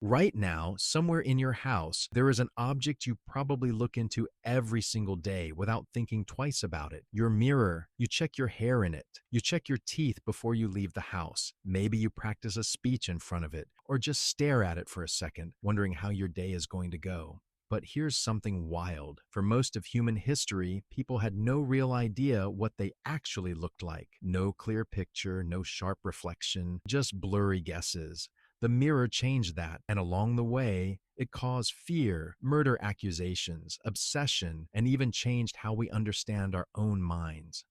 Right now, somewhere in your house, there is an object you probably look into every single day without thinking twice about it. Your mirror. You check your hair in it. You check your teeth before you leave the house. Maybe you practice a speech in front of it, or just stare at it for a second, wondering how your day is going to go. But here's something wild. For most of human history, people had no real idea what they actually looked like. No clear picture, no sharp reflection, just blurry guesses. The mirror changed that, and along the way, it caused fear, murder accusations, obsession, and even changed how we understand our own minds.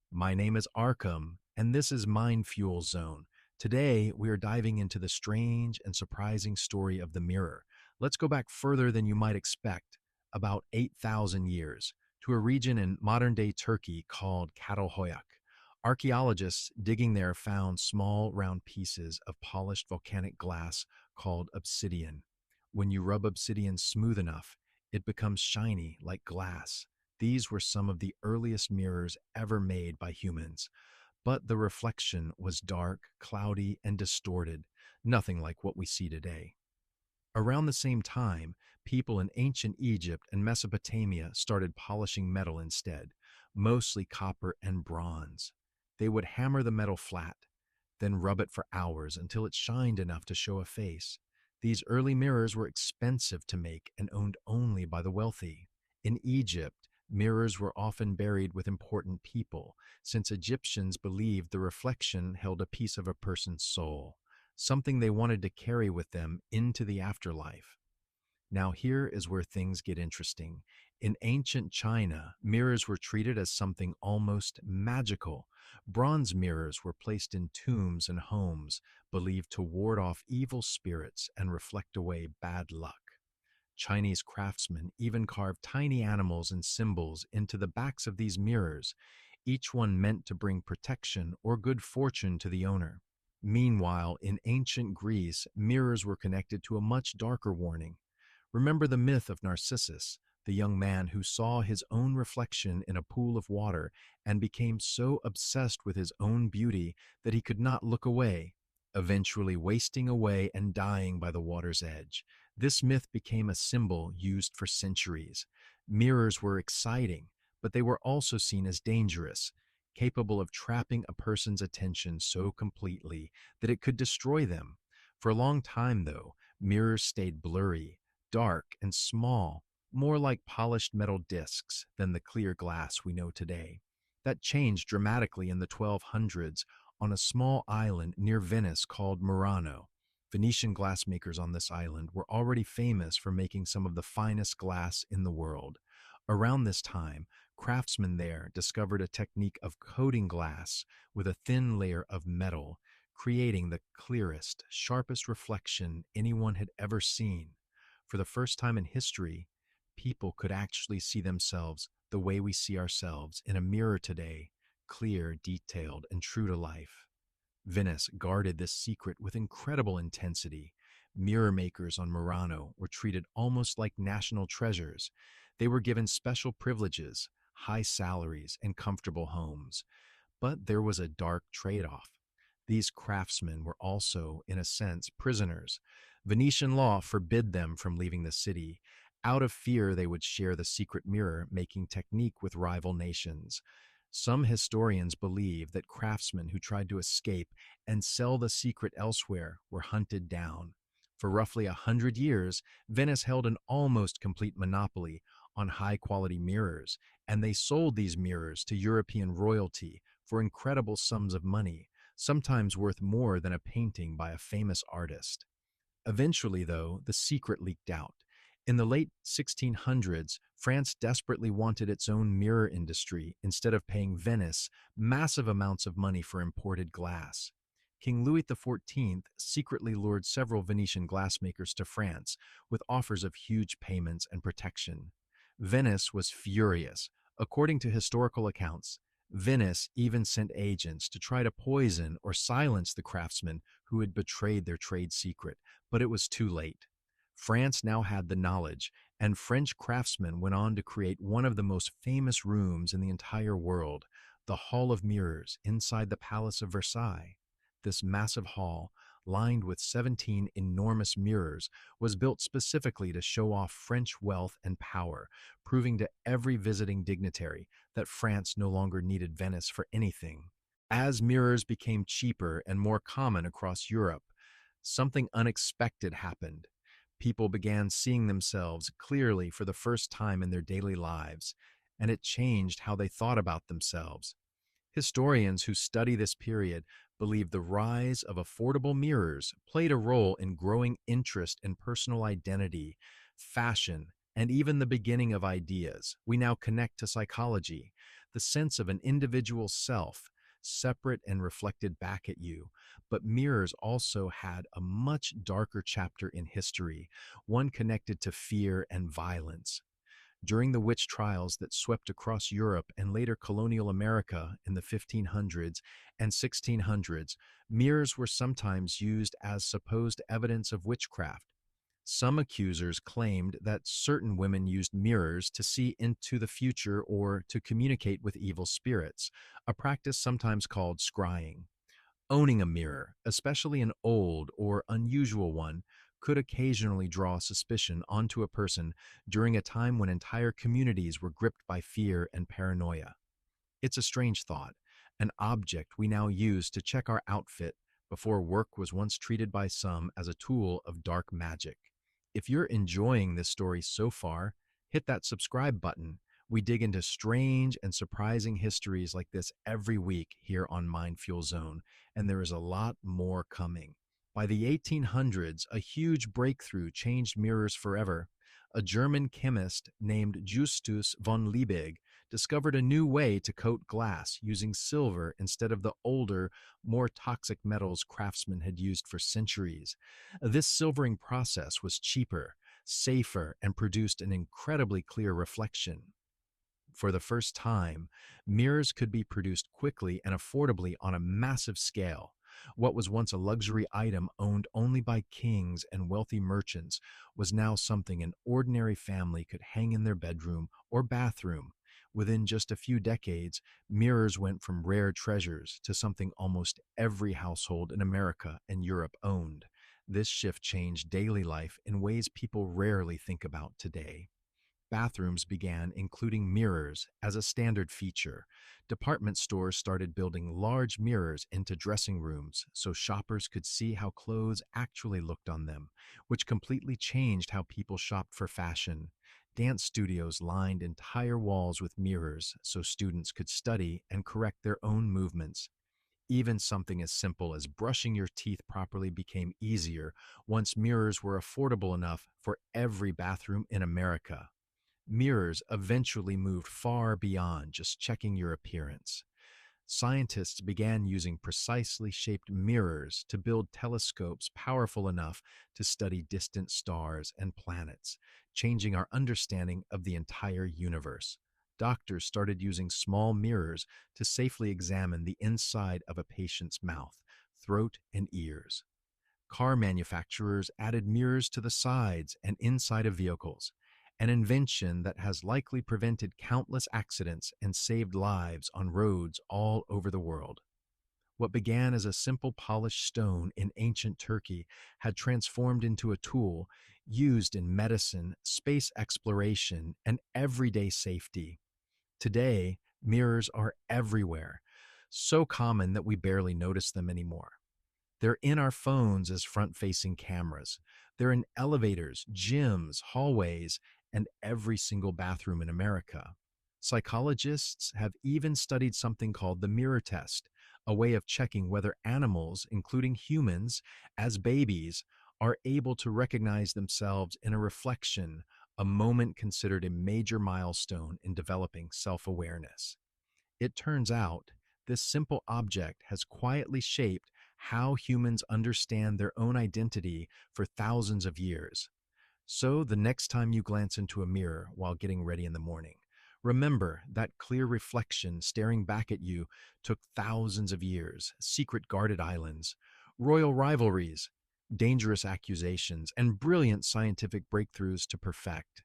My name is Arkham, and this is MindFuel Zone. Today, we are diving into the strange and surprising story of the mirror. Let's go back further than you might expect, about 8,000 years, to a region in modern-day Turkey called Catalhoyuk. Archaeologists digging there found small, round pieces of polished volcanic glass called obsidian. When you rub obsidian smooth enough, it becomes shiny like glass. These were some of the earliest mirrors ever made by humans. But the reflection was dark, cloudy, and distorted, nothing like what we see today. Around the same time, people in ancient Egypt and Mesopotamia started polishing metal instead, mostly copper and bronze. They would hammer the metal flat, then rub it for hours until it shined enough to show a face. These early mirrors were expensive to make and owned only by the wealthy. In Egypt, mirrors were often buried with important people, since Egyptians believed the reflection held a piece of a person's soul, something they wanted to carry with them into the afterlife. Now, here is where things get interesting. In ancient China, mirrors were treated as something almost magical. Bronze mirrors were placed in tombs and homes, believed to ward off evil spirits and reflect away bad luck. Chinese craftsmen even carved tiny animals and symbols into the backs of these mirrors, each one meant to bring protection or good fortune to the owner. Meanwhile, in ancient Greece, mirrors were connected to a much darker warning. Remember the myth of Narcissus, the young man who saw his own reflection in a pool of water and became so obsessed with his own beauty that he could not look away, eventually wasting away and dying by the water's edge. This myth became a symbol used for centuries. Mirrors were exciting, but they were also seen as dangerous, capable of trapping a person's attention so completely that it could destroy them. For a long time, though, mirrors stayed blurry, dark, and small, more like polished metal discs than the clear glass we know today. That changed dramatically in the 1200s on a small island near Venice called Murano. Venetian glassmakers on this island were already famous for making some of the finest glass in the world. Around this time, craftsmen there discovered a technique of coating glass with a thin layer of metal, creating the clearest, sharpest reflection anyone had ever seen. For the first time in history, people could actually see themselves the way we see ourselves in a mirror today, clear, detailed, and true to life. Venice guarded this secret with incredible intensity. Mirror makers on Murano were treated almost like national treasures. They were given special privileges, high salaries, and comfortable homes. But there was a dark trade-off. These craftsmen were also, in a sense, prisoners. Venetian law forbid them from leaving the city. Out of fear, they would share the secret mirror-making technique with rival nations. Some historians believe that craftsmen who tried to escape and sell the secret elsewhere were hunted down. For roughly 100 years, Venice held an almost complete monopoly on high-quality mirrors, and they sold these mirrors to European royalty for incredible sums of money, sometimes worth more than a painting by a famous artist. Eventually, though, the secret leaked out. In the late 1600s, France desperately wanted its own mirror industry instead of paying Venice massive amounts of money for imported glass. King Louis XIV secretly lured several Venetian glassmakers to France with offers of huge payments and protection. Venice was furious. According to historical accounts, Venice even sent agents to try to poison or silence the craftsmen who had betrayed their trade secret, but it was too late. France now had the knowledge, and French craftsmen went on to create one of the most famous rooms in the entire world, the Hall of Mirrors inside the Palace of Versailles. This massive hall, lined with 17 enormous mirrors, was built specifically to show off French wealth and power, proving to every visiting dignitary that France no longer needed Venice for anything. As mirrors became cheaper and more common across Europe, something unexpected happened. People began seeing themselves clearly for the first time in their daily lives, and it changed how they thought about themselves. Historians who study this period believe the rise of affordable mirrors played a role in growing interest in personal identity, fashion, and even the beginning of ideas we now connect to psychology, the sense of an individual self, separate and reflected back at you. But mirrors also had a much darker chapter in history, one connected to fear and violence. During the witch trials that swept across Europe and later colonial America in the 1500s and 1600s, mirrors were sometimes used as supposed evidence of witchcraft. Some accusers claimed that certain women used mirrors to see into the future or to communicate with evil spirits, a practice sometimes called scrying. Owning a mirror, especially an old or unusual one, could occasionally draw suspicion onto a person during a time when entire communities were gripped by fear and paranoia. It's a strange thought. An object we now use to check our outfit before work was once treated by some as a tool of dark magic. If you're enjoying this story so far, hit that subscribe button. We dig into strange and surprising histories like this every week here on MindFuel Zone, and there is a lot more coming. By the 1800s, a huge breakthrough changed mirrors forever. A German chemist named Justus von Liebig discovered a new way to coat glass using silver instead of the older, more toxic metals craftsmen had used for centuries. This silvering process was cheaper, safer, and produced an incredibly clear reflection. For the first time, mirrors could be produced quickly and affordably on a massive scale. What was once a luxury item owned only by kings and wealthy merchants was now something an ordinary family could hang in their bedroom or bathroom. Within just a few decades, mirrors went from rare treasures to something almost every household in America and Europe owned. This shift changed daily life in ways people rarely think about today. Bathrooms began including mirrors as a standard feature. Department stores started building large mirrors into dressing rooms so shoppers could see how clothes actually looked on them, which completely changed how people shopped for fashion. Dance studios lined entire walls with mirrors so students could study and correct their own movements. Even something as simple as brushing your teeth properly became easier once mirrors were affordable enough for every bathroom in America. Mirrors eventually moved far beyond just checking your appearance. Scientists began using precisely shaped mirrors to build telescopes powerful enough to study distant stars and planets, changing our understanding of the entire universe. Doctors started using small mirrors to safely examine the inside of a patient's mouth, throat, and ears. Car manufacturers added mirrors to the sides and inside of vehicles, an invention that has likely prevented countless accidents and saved lives on roads all over the world. What began as a simple polished stone in ancient Turkey had transformed into a tool used in medicine, space exploration, and everyday safety. Today, mirrors are everywhere, so common that we barely notice them anymore. They're in our phones as front-facing cameras. They're in elevators, gyms, hallways, and every single bathroom in America. Psychologists have even studied something called the mirror test, a way of checking whether animals, including humans, as babies, are able to recognize themselves in a reflection, a moment considered a major milestone in developing self-awareness. It turns out this simple object has quietly shaped how humans understand their own identity for thousands of years. So, the next time you glance into a mirror while getting ready in the morning, remember that clear reflection staring back at you took thousands of years, secret guarded islands, royal rivalries, dangerous accusations, and brilliant scientific breakthroughs to perfect.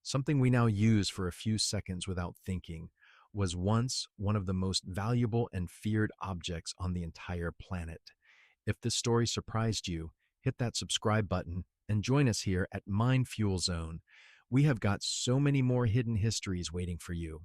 Something we now use for a few seconds without thinking was once one of the most valuable and feared objects on the entire planet. If this story surprised you, hit that subscribe button and join us here at MindFuel Zone. We have got so many more hidden histories waiting for you.